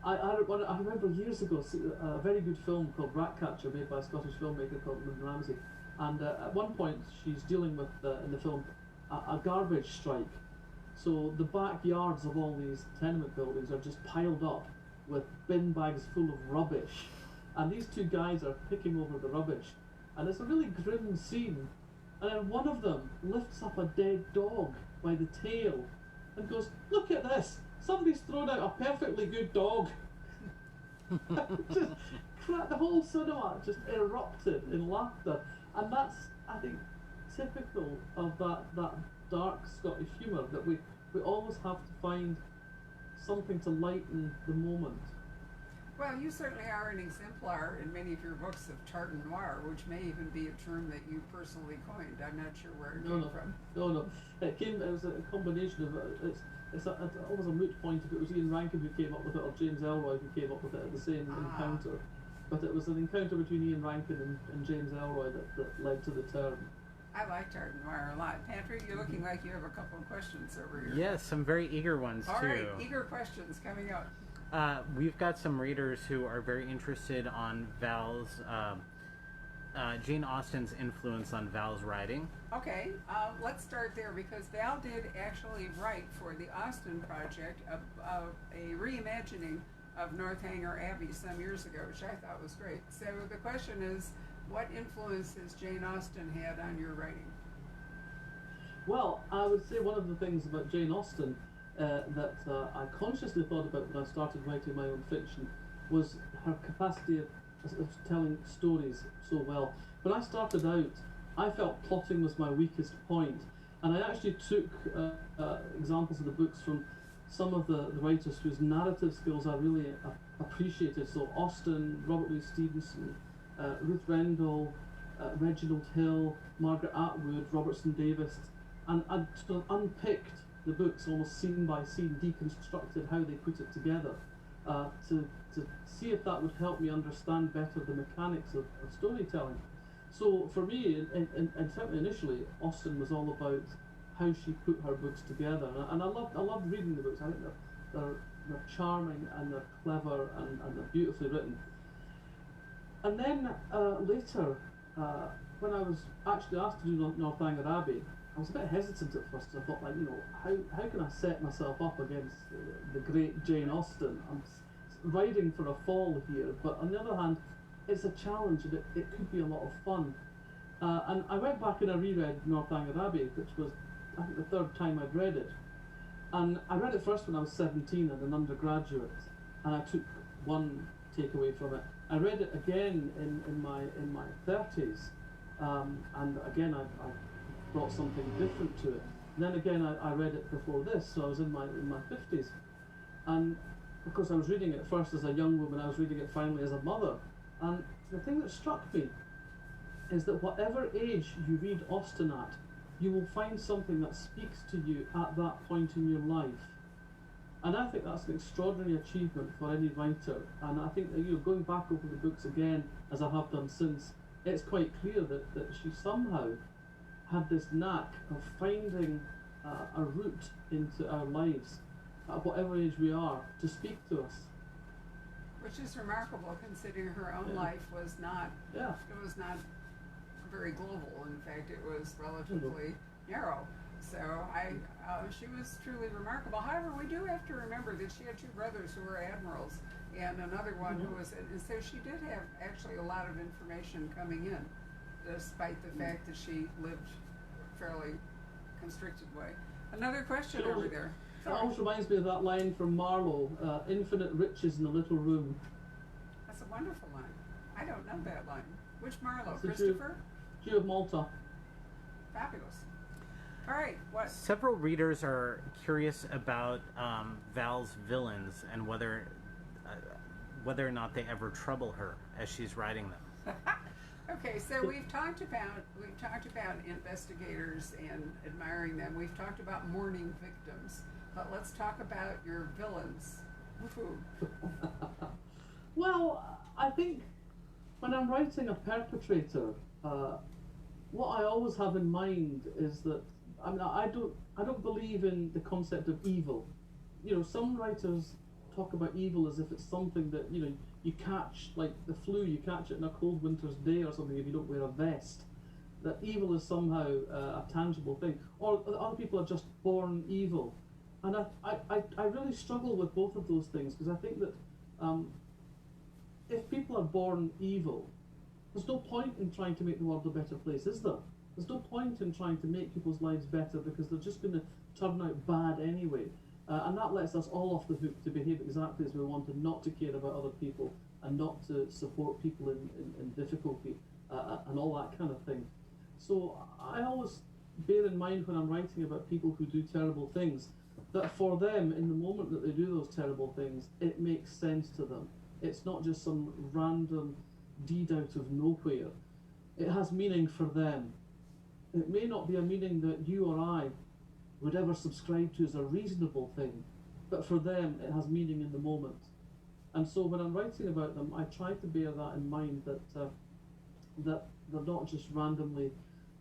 I remember years ago a very good film called Ratcatcher made by a Scottish filmmaker called Lynn Ramsey, and at one point she's dealing with in the film a garbage strike. So the backyards of all these tenement buildings are just piled up with bin bags full of rubbish, and these two guys are picking over the rubbish, and it's a really grim scene. And then one of them lifts up a dead dog by the tail and goes, "Look at this! Somebody's thrown out a perfectly good dog." Just the whole cinema just erupted in laughter, and that's, I think, typical of that dark Scottish humour that we always have to find something to lighten the moment.
Well, you certainly are an exemplar in many of your books of tarte noir, which may even be a term that you personally coined. I'm not sure where it came from.
No. It was a combination of it's always a moot point if it was Ian Rankin who came up with it or James Elroy who came up with it at the same encounter. But it was an encounter between Ian Rankin and James Elroy that led to the term.
I like tarte noir a lot. Patrick, you're looking like you have a couple of questions over here.
Yes, some very eager ones
All
too.
right, eager questions coming up.
We've got some readers who are very interested on Val's, Jane Austen's influence on Val's writing.
Okay, let's start there because Val did actually write for the Austen project a reimagining of Northanger Abbey some years ago, which I thought was great. So the question is, what influence has Jane Austen had on your writing?
Well, I would say one of the things about Jane Austen that I consciously thought about when I started writing my own fiction was her capacity of telling stories so well. When I started out, I felt plotting was my weakest point, and I actually took examples of the books from some of the writers whose narrative skills I really appreciated. So Austen, Robert Louis Stevenson, Ruth Rendell, Reginald Hill, Margaret Atwood, Robertson Davis, and I sort of unpicked the books almost scene by scene, deconstructed how they put it together to see if that would help me understand better the mechanics of storytelling. So for me, and certainly initially, Austen was all about how she put her books together, and I loved reading the books. I think they're charming and they're clever and they're beautifully written. And then later, when I was actually asked to do Northanger Abbey, I was a bit hesitant at first. I thought, like, how can I set myself up against the great Jane Austen? I'm riding for a fall here, but on the other hand, it's a challenge and it could be a lot of fun. And I went back and I reread Northanger Abbey, which was, I think, the third time I'd read it. And I read it first when I was 17 and an undergraduate, and I took one takeaway from it. I read it again in my 30s, and again I brought something different to it. And then again I read it before this, so I was in my 50s, and of course I was reading it first as a young woman. I was reading it finally as a mother, and the thing that struck me is that whatever age you read Austen at, you will find something that speaks to you at that point in your life. And I think that's an extraordinary achievement for any writer. And I think that, going back over the books again, as I have done since, it's quite clear that she somehow had this knack of finding a route into our lives, at whatever age we are, to speak to us.
Which is remarkable, considering her own life was not.
Yeah.
It was not very global. In fact, it was relatively narrow. So she was truly remarkable. However, we do have to remember that she had two brothers who were admirals, and another one who was. And so she did have actually a lot of information coming in, despite the fact that she lived a fairly constricted way. Another question over there.
It always reminds me of that line from Marlowe, infinite riches in a little room.
That's a wonderful line. I don't know that line. Which Marlowe?
That's
Christopher?
Jew of Malta.
Fabulous. All right, what?
Several readers are curious about Val's villains and whether or not they ever trouble her as she's writing them.
Okay, so we've talked about investigators and admiring them. We've talked about mourning victims, but let's talk about your villains. Woohoo!
Well, I think when I'm writing a perpetrator, what I always have in mind is that I don't believe in the concept of evil. Some writers talk about evil as if it's something that you catch, like the flu. You catch it in a cold winter's day or something if you don't wear a vest. That evil is somehow a tangible thing, or other people are just born evil. And I really struggle with both of those things, because I think that if people are born evil, there's no point in trying to make the world a better place, is there? There's no point in trying to make people's lives better, because they're just going to turn out bad anyway. And that lets us all off the hook to behave exactly as we want, and not to care about other people, and not to support people in difficulty, and all that kind of thing. So I always bear in mind when I'm writing about people who do terrible things, that for them, in the moment that they do those terrible things, it makes sense to them. It's not just some random deed out of nowhere. It has meaning for them. It may not be a meaning that you or I would ever subscribe to as a reasonable thing, but for them it has meaning in the moment. And so when I'm writing about them, I try to bear that in mind, that that they're not just randomly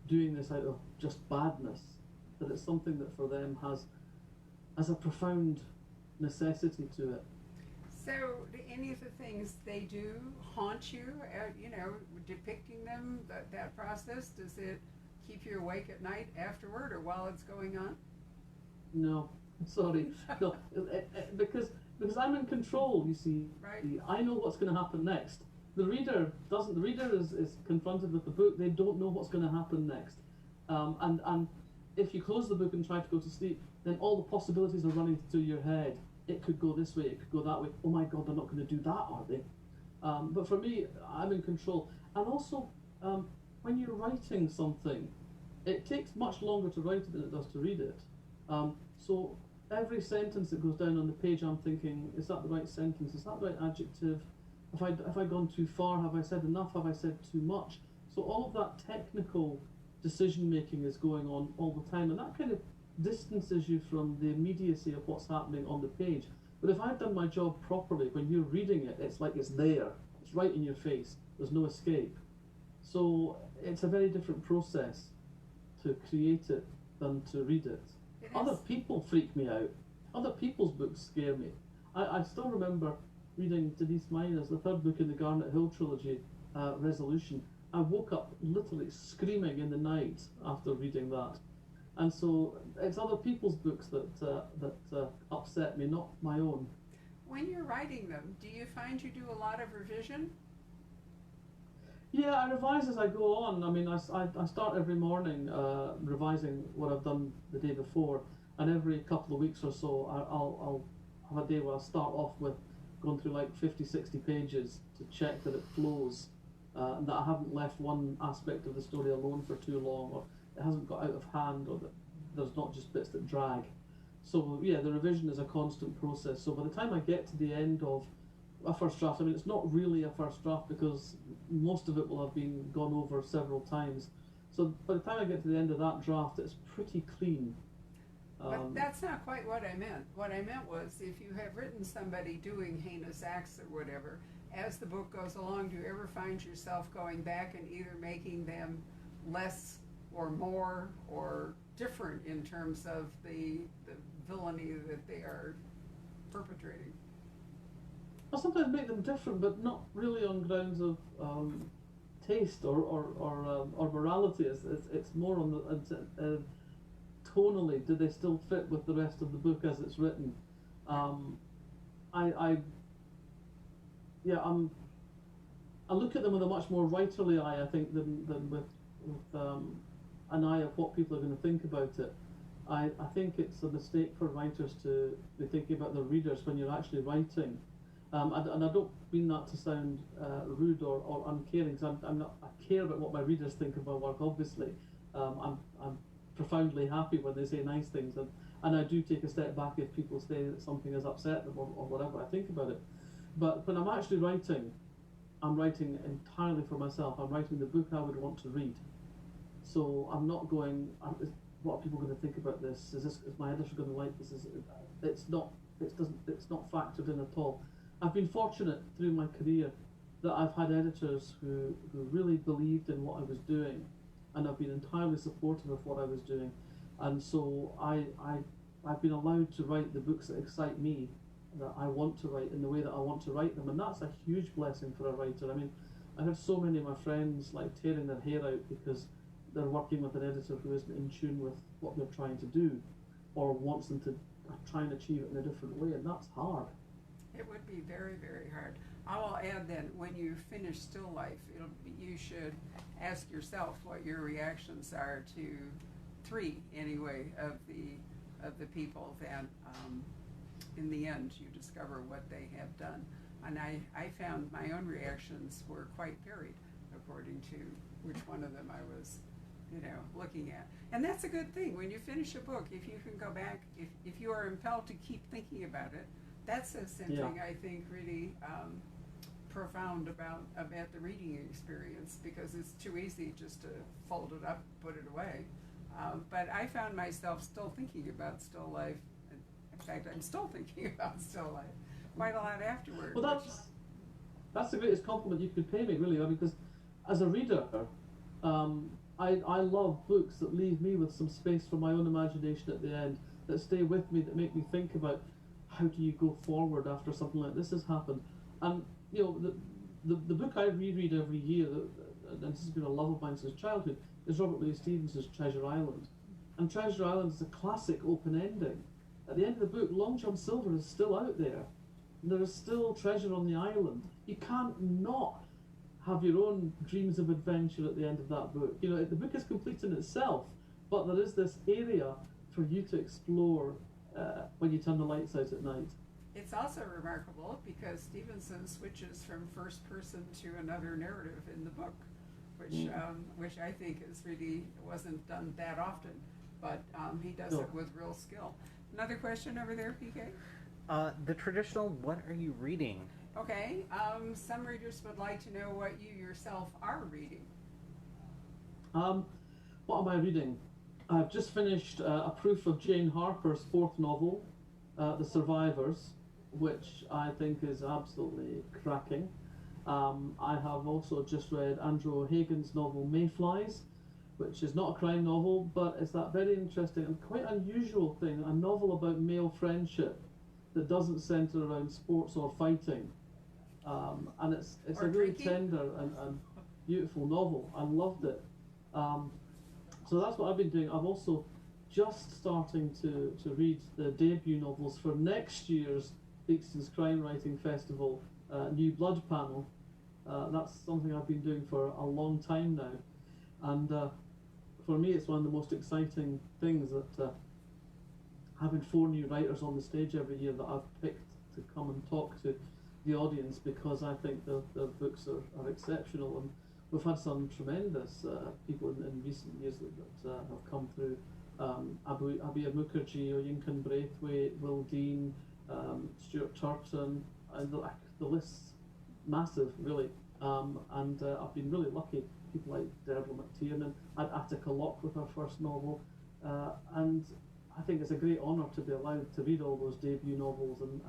doing this out of just badness, that it's something that for them has a profound necessity to it.
So, do any of the things they do haunt you? You know, depicting them, that process, does it keep you awake at night afterward or while it's going on?
No, sorry, no, because I'm in control. You see,
Right.
I know what's going to happen next. The reader doesn't. The reader is confronted with the book. They don't know what's going to happen next, and if you close the book and try to go to sleep, then all the possibilities are running through your head. It could go this way, it could go that way. Oh my God, they're not going to do that, are they? But for me, I'm in control. And also, when you're writing something, it takes much longer to write it than it does to read it. So every sentence that goes down on the page, I'm thinking, is that the right sentence? Is that the right adjective? Have I gone too far? Have I said enough? Have I said too much? So all of that technical decision making is going on all the time, and that kind of distances you from the immediacy of what's happening on the page. But if I've done my job properly, when you're reading it, it's like it's there. It's right in your face. There's no escape. So it's a very different process to create it than to read it. Other people freak me out. Other people's books scare me. I still remember reading Denise Miner's, the third book in the Garnet Hill trilogy, Resolution. I woke up literally screaming in the night after reading that. And so it's other people's books that upset me, not my own.
When you're writing them, do you find you do a lot of revision?
Yeah, I revise as I go on. I mean, I start every morning revising what I've done the day before, and every couple of weeks or so I'll have a day where I'll start off with going through like 50, 60 pages to check that it flows, and that I haven't left one aspect of the story alone for too long, or it hasn't got out of hand, or that there's not just bits that drag. So yeah, the revision is a constant process. So by the time I get to the end of a first draft, I mean, it's not really a first draft because most of it will have been gone over several times. So by the time I get to the end of that draft, it's pretty clean.
But that's not quite what I meant. What I meant was, if you have written somebody doing heinous acts or whatever, as the book goes along, do you ever find yourself going back and either making them less or more or different in terms of the villainy that they are perpetrating?
I sometimes make them different, but not really on grounds of taste or morality. It's more on the tonally. Do they still fit with the rest of the book as it's written? I look at them with a much more writerly eye, I think, than with an eye of what people are going to think about it. I think it's a mistake for writers to be thinking about their readers when you're actually writing. And I don't mean that to sound rude or uncaring, because I care about what my readers think of my work, obviously. I'm profoundly happy when they say nice things, and I do take a step back if people say that something has upset them or whatever I think about it. But when I'm actually writing, I'm writing entirely for myself. I'm writing the book I would want to read. So I'm not going, what are people going to think about this? Is my editor going to like this? It's not factored in at all. I've been fortunate through my career that I've had editors who really believed in what I was doing, and have been entirely supportive of what I was doing, and so I've been allowed to write the books that excite me, that I want to write in the way that I want to write them, and that's a huge blessing for a writer. I mean, I have so many of my friends like tearing their hair out because they're working with an editor who isn't in tune with what they're trying to do, or wants them to try and achieve it in a different way, and that's hard.
It would be very, very hard. I will add then, when you finish Still Life, you should ask yourself what your reactions are to 3, anyway, of the people that, in the end, you discover what they have done. And I found my own reactions were quite varied according to which one of them I was looking at. And that's a good thing. When you finish a book, if you can go back, if you are impelled to keep thinking about it, that says something, I think, really profound about the reading experience, because it's too easy just to fold it up, put it away. But I found myself still thinking about still life. In fact, I'm still thinking about still life quite a lot afterward.
Well, that's the greatest compliment you could pay me, really, because as a reader, I love books that leave me with some space for my own imagination at the end, that stay with me, that make me think about how do you go forward after something like this has happened. And the book I reread every year, and this has been a love of mine since childhood, is Robert Louis Stevenson's Treasure Island. And Treasure Island is a classic open ending. At the end of the book, Long John Silver is still out there. And there is still treasure on the island. You can't not have your own dreams of adventure at the end of that book. The book is complete in itself, but there is this area for you to explore when you turn the lights out at night.
It's also remarkable because Stevenson switches from first person to another narrative in the book, which I think wasn't done that often, but he does it with real skill. Another question over there, PK?
The traditional, what are you reading?
Okay, some readers would like to know what you yourself are reading.
What am I reading? I've just finished a proof of Jane Harper's fourth novel, The Survivors, which I think is absolutely cracking. I have also just read Andrew O'Hagan's novel Mayflies, which is not a crime novel, but it's that very interesting and quite unusual thing, a novel about male friendship that doesn't centre around sports or fighting. And it's a really tender and beautiful novel. I loved it. So that's what I've been doing. I'm also just starting to read the debut novels for next year's Beakston's Crime Writing Festival New Blood panel. That's something I've been doing for a long time now. And for me, it's one of the most exciting things that having 4 new writers on the stage every year that I've picked to come and talk to the audience, because I think their books are exceptional, and we've had some tremendous people in recent years that have come through. Abir Mukherjee, Oyinkan Braithwaite, Will Dean, Stuart Turton, and the list's massive, really. And I've been really lucky. People like Deborah McTiernan, and Attica Locke with her first novel, and I think it's a great honour to be allowed to read all those debut novels and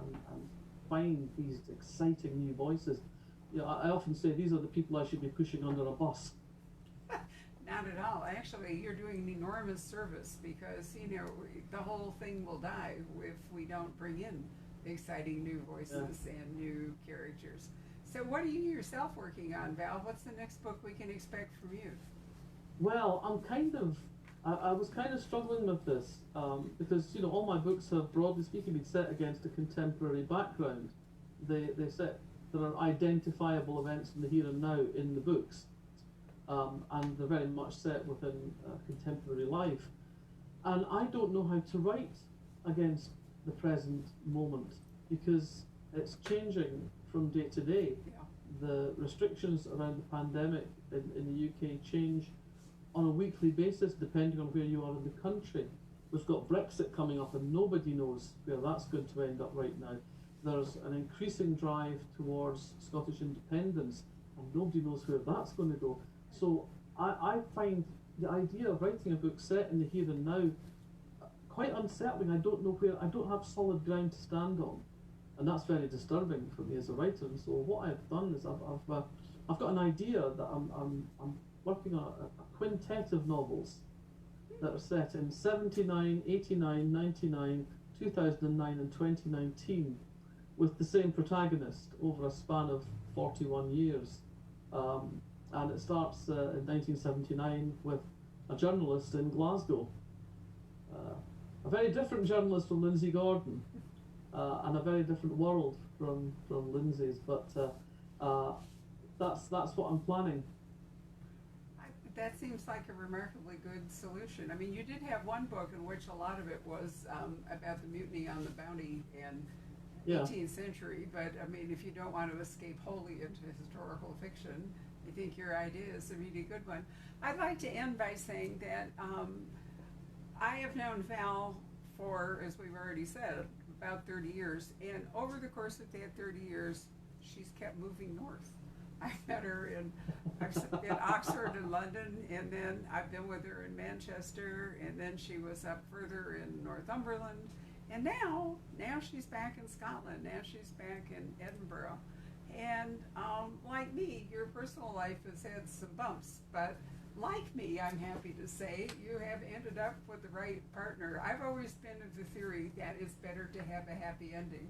find these exciting new voices. I often say these are the people I should be pushing under a bus.
Not at all. Actually, you're doing an enormous service, because the whole thing will die if we don't bring in exciting new voices and new characters. So what are you yourself working on, Val? What's the next book we can expect from you?
Well, I was kind of struggling with this because all my books have, broadly speaking, been set against a contemporary background. There are identifiable events in the here and now in the books, and they're very much set within contemporary life. And I don't know how to write against the present moment, because it's changing from day to day.
Yeah.
The restrictions around the pandemic in the UK change on a weekly basis depending on where you are in the country. We've got Brexit coming up, and nobody knows where that's going to end up right now. There's an increasing drive towards Scottish independence, and nobody knows where that's going to go. So I find the idea of writing a book set in the here and now quite unsettling. I don't have solid ground to stand on, and that's very disturbing for me as a writer. And so what I've done is I've got an idea that I'm working on a quintet of novels that are set in 79, 89, 99, 2009 and 2019, with the same protagonist over a span of 41 years. And it starts in 1979 with a journalist in Glasgow, a very different journalist from Lindsay Gordon, and a very different world from Lindsay's, but that's what I'm planning.
That seems like a remarkably good solution. I mean, you did have one book in which a lot of it was about the mutiny on the Bounty in 18th century, but I mean, if you don't want to escape wholly into historical fiction, I think your idea is a really good one. I'd like to end by saying that I have known Val for, as we've already said, about 30 years. And over the course of that 30 years, she's kept moving north. I met her in Oxford and London, and then I've been with her in Manchester, and then she was up further in Northumberland. And now she's back in Scotland. Now she's back in Edinburgh. And like me, your personal life has had some bumps, but like me, I'm happy to say, you have ended up with the right partner. I've always been of the theory that it's better to have a happy ending.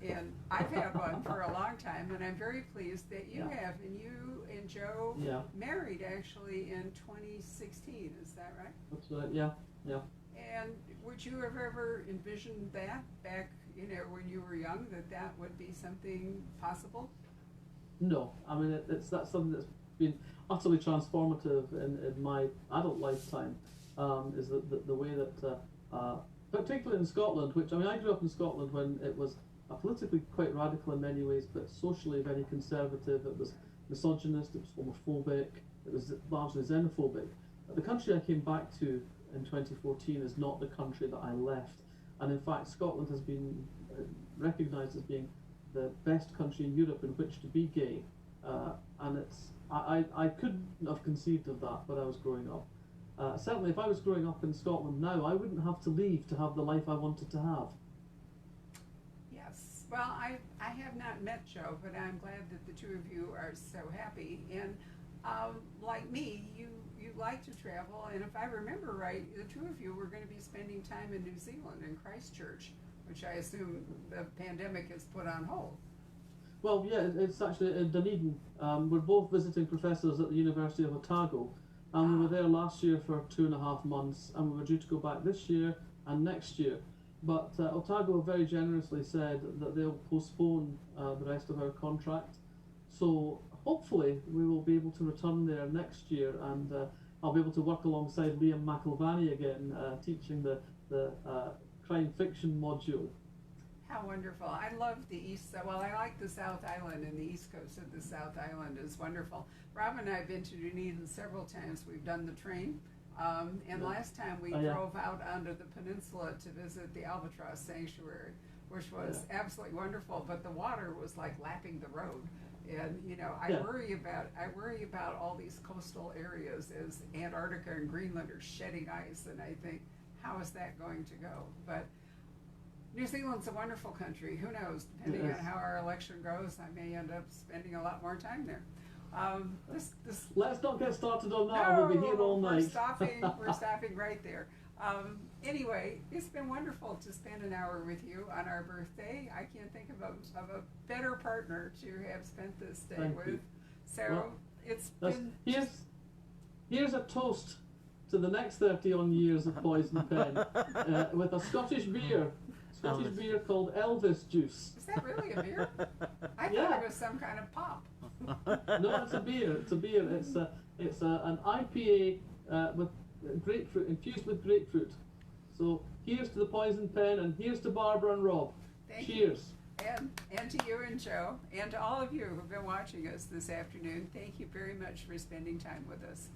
And I've had one for a long time, and I'm very pleased that you have. And you and Joe married actually in 2016, is that right?
That's right, yeah.
And would you have ever envisioned that back, when you were young, that would be something possible?
No, I mean, that's something that's been utterly transformative in my adult lifetime, is the way that, particularly in Scotland, which, I mean, I grew up in Scotland when it was politically quite radical in many ways, but socially very conservative. It was misogynist, it was homophobic, it was largely xenophobic. The country I came back to in 2014 is not the country that I left. And in fact, Scotland has been recognised as being the best country in Europe in which to be gay. And I couldn't have conceived of that when I was growing up. Certainly, if I was growing up in Scotland now, I wouldn't have to leave to have the life I wanted to have.
Yes. Well, I have not met Joe, but I'm glad that the two of you are so happy. And like me, you like to travel, and if I remember right, the two of you were going to be spending time in New Zealand, in Christchurch, which I assume the pandemic has put on hold.
Well, yeah, it's actually in Dunedin. We're both visiting professors at the University of Otago, and we were there last year for 2.5 months, and we were due to go back this year and next year. But Otago very generously said that they'll postpone the rest of our contract. So hopefully we will be able to return there next year, and I'll be able to work alongside Liam McIlvany again, teaching the crime fiction module.
How wonderful. I love the East, well, I like the South Island, and the East Coast of the South Island is wonderful. Rob and I have been to Dunedin several times. We've done the train, and last time we drove out onto the peninsula to visit the Albatross Sanctuary, which was absolutely wonderful, but the water was like lapping the road. And I worry about all these coastal areas as Antarctica and Greenland are shedding ice, and I think, how is that going to go? But New Zealand's a wonderful country. Who knows? Depending on how our election goes, I may end up spending a lot more time there.
Let's not get started on that. We'll be here all night.
We're stopping right there. Anyway, it's been wonderful to spend an hour with you on our birthday. I can't think of a better partner to have spent this day with.
You.
So
well,
it's been.
Here's a toast to the next 31 years of Poison Pen with a Scottish beer. Scottish beer called Elvis Juice.
Is that really a beer? I thought it was some kind of pop.
No, it's a beer. It's a beer. It's an IPA with grapefruit, infused with grapefruit. So here's to the Poison Pen, and here's to Barbara and Rob. Cheers.
And to you and Joe, and to all of you who've been watching us this afternoon, thank you very much for spending time with us.